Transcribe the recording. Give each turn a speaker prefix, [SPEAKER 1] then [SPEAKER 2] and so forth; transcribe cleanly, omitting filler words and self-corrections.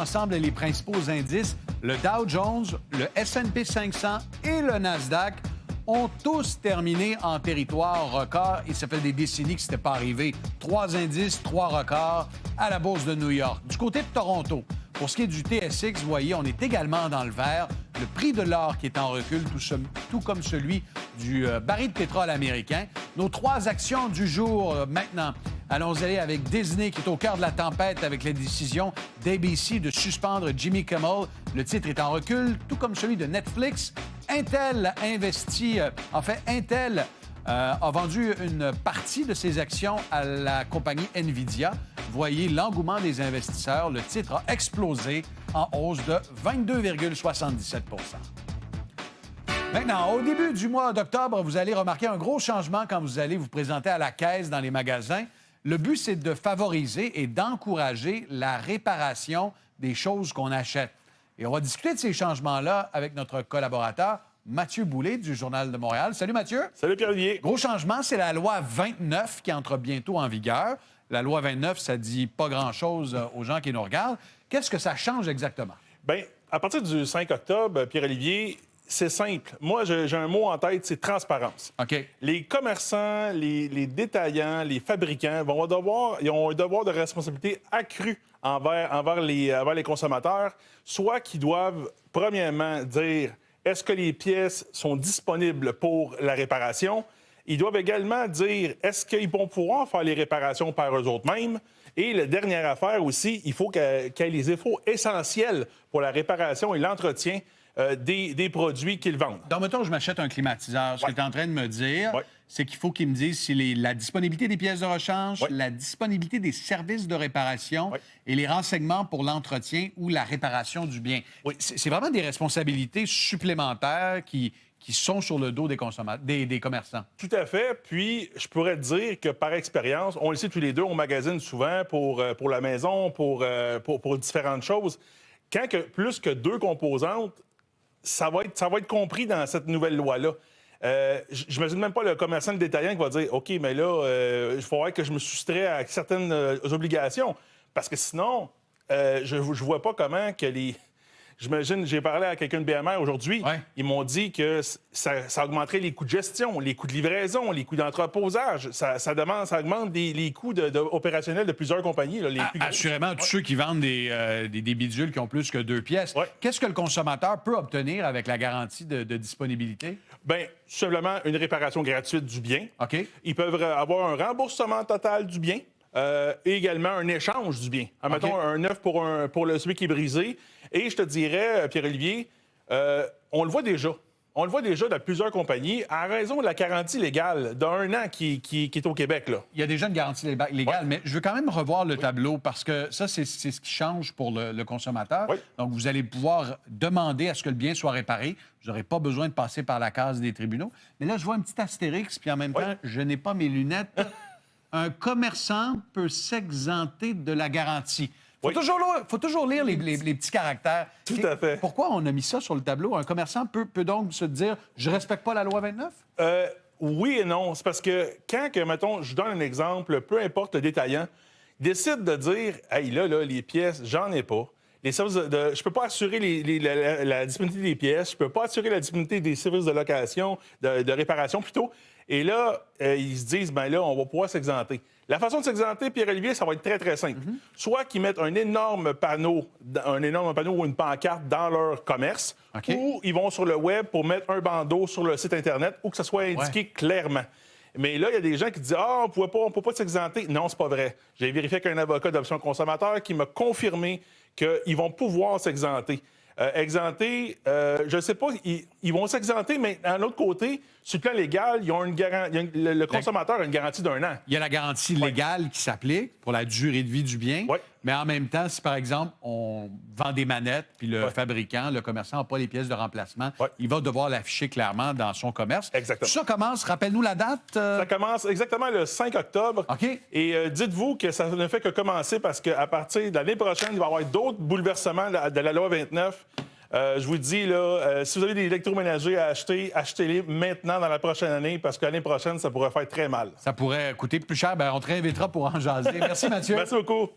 [SPEAKER 1] Ensemble, les principaux indices, le Dow Jones, le S&P 500 et le Nasdaq ont tous terminé en territoire record et ça fait des décennies que ce n'était pas arrivé. 3 indices, 3 records à la Bourse de New York. Du côté de Toronto, pour ce qui est du TSX, vous voyez, on est également dans le vert. Le prix de l'or qui est en recul, tout comme celui du baril de pétrole américain. Nos 3 actions du jour maintenant. Allons-y avec Disney qui est au cœur de la tempête avec la décision d'ABC de suspendre Jimmy Kimmel. Le titre est en recul, tout comme celui de Netflix. Intel a investi, Intel a vendu une partie de ses actions à la compagnie Nvidia. Voyez l'engouement des investisseurs. Le titre a explosé en hausse de 22,77 %. Maintenant, au début du mois d'octobre, vous allez remarquer un gros changement quand vous allez vous présenter à la caisse dans les magasins. Le but, c'est de favoriser et d'encourager la réparation des choses qu'on achète. Et on va discuter de ces changements-là avec notre collaborateur, Mathieu Boulay du Journal de Montréal. Salut, Mathieu.
[SPEAKER 2] Salut, Pierre-Olivier.
[SPEAKER 1] Gros changement, c'est la loi 29 qui entre bientôt en vigueur. La loi 29, ça dit pas grand-chose aux gens qui nous regardent. Qu'est-ce que ça change exactement?
[SPEAKER 2] Bien, à partir du 5 octobre, Pierre-Olivier, c'est simple. Moi, j'ai un mot en tête, c'est transparence.
[SPEAKER 1] OK.
[SPEAKER 2] Les commerçants, les détaillants, les fabricants ils ont un devoir de responsabilité accru envers les consommateurs, soit qu'ils doivent, premièrement, dire est-ce que les pièces sont disponibles pour la réparation? Ils doivent également dire est-ce qu'ils vont pouvoir faire les réparations par eux-mêmes? Et la dernière affaire aussi, il faut qu'il y ait les infos essentiels pour la réparation et l'entretien des produits qu'ils vendent.
[SPEAKER 1] Donc, mettons, je m'achète un climatiseur. Ce que tu es en train de me dire, c'est qu'il faut qu'ils me disent si la disponibilité des pièces de rechange, la disponibilité des services de réparation et les renseignements pour l'entretien ou la réparation du bien. C'est vraiment des responsabilités supplémentaires qui sont sur le dos des consommateurs, des commerçants.
[SPEAKER 2] Tout à fait. Puis, je pourrais te dire que par expérience, on le sait tous les deux, on magasine souvent pour la maison, pour différentes choses. Quand plus que 2 composantes, ça va être compris dans cette nouvelle loi-là. Je n'imagine même pas le commerçant, le détaillant qui va dire « OK, mais là, il faudrait que je me soustrais à certaines obligations. » Parce que sinon, je ne vois pas comment que les... J'imagine, j'ai parlé à quelqu'un de BMR aujourd'hui, ils m'ont dit que ça augmenterait les coûts de gestion, les coûts de livraison, les coûts d'entreposage. Ça augmente les coûts opérationnels de plusieurs compagnies. Là,
[SPEAKER 1] Assurément, tous ceux qui vendent des bidules qui ont plus que 2 pièces. Qu'est-ce que le consommateur peut obtenir avec la garantie de disponibilité?
[SPEAKER 2] Bien, simplement une réparation gratuite du bien.
[SPEAKER 1] OK.
[SPEAKER 2] Ils peuvent avoir un remboursement total du bien. Et également un échange du bien. Mettons un neuf pour celui qui est brisé. Et je te dirais, Pierre-Olivier, on le voit déjà. On le voit déjà dans plusieurs compagnies à raison de la garantie légale d'1 an qui est au Québec. Là.
[SPEAKER 1] Il y a déjà une garantie légale, mais je veux quand même revoir le tableau parce que ça, c'est ce qui change pour le consommateur. Donc, vous allez pouvoir demander à ce que le bien soit réparé. Vous n'aurez pas besoin de passer par la case des tribunaux. Mais là, je vois un petit astérix, puis en même temps, je n'ai pas mes lunettes. Un commerçant peut s'exenter de la garantie. Il faut toujours lire les petits caractères.
[SPEAKER 2] Tout à fait.
[SPEAKER 1] Pourquoi on a mis ça sur le tableau? Un commerçant peut donc se dire « je respecte pas la loi 29 » ?
[SPEAKER 2] Oui et non. C'est parce que mettons, je donne un exemple, peu importe le détaillant, décide de dire « hey, là, les pièces, j'en ai pas. Les services je peux pas assurer la disponibilité des pièces, je peux pas assurer la disponibilité des services de location, de réparation plutôt. » Et là, ils se disent, bien là, on va pouvoir s'exenter. La façon de s'exenter, Pierre-Olivier, ça va être très, très simple. Soit qu'ils mettent un énorme panneau ou une pancarte dans leur commerce, ou ils vont sur le web pour mettre un bandeau sur le site Internet ou que ça soit indiqué clairement. Mais là, il y a des gens qui disent « Ah, on ne peut pas s'exenter. » Non, c'est pas vrai. J'ai vérifié avec un avocat d'option consommateur qui m'a confirmé qu'ils vont pouvoir s'exenter. Exempter, je ne sais pas, ils vont s'exenter, mais d'un autre côté, sur le plan légal, ils ont le consommateur a une garantie d'1 an.
[SPEAKER 1] Il y a la garantie légale qui s'applique pour la durée de vie du bien, mais en même temps, si par exemple, on vend des manettes, puis le fabricant, le commerçant n'a pas les pièces de remplacement, il va devoir l'afficher clairement dans son commerce.
[SPEAKER 2] Exactement.
[SPEAKER 1] Ça commence, rappelle-nous la date.
[SPEAKER 2] Ça commence exactement le 5 octobre. Et dites-vous que ça ne fait que commencer parce qu'à partir de l'année prochaine, il va y avoir d'autres bouleversements de la loi 29. Je vous dis, là, si vous avez des électroménagers à acheter, achetez-les maintenant dans la prochaine année parce que l'année prochaine, ça pourrait faire très mal.
[SPEAKER 1] Ça pourrait coûter plus cher. Bien, on te réinvitera pour en jaser. Merci, Mathieu.
[SPEAKER 2] Merci beaucoup.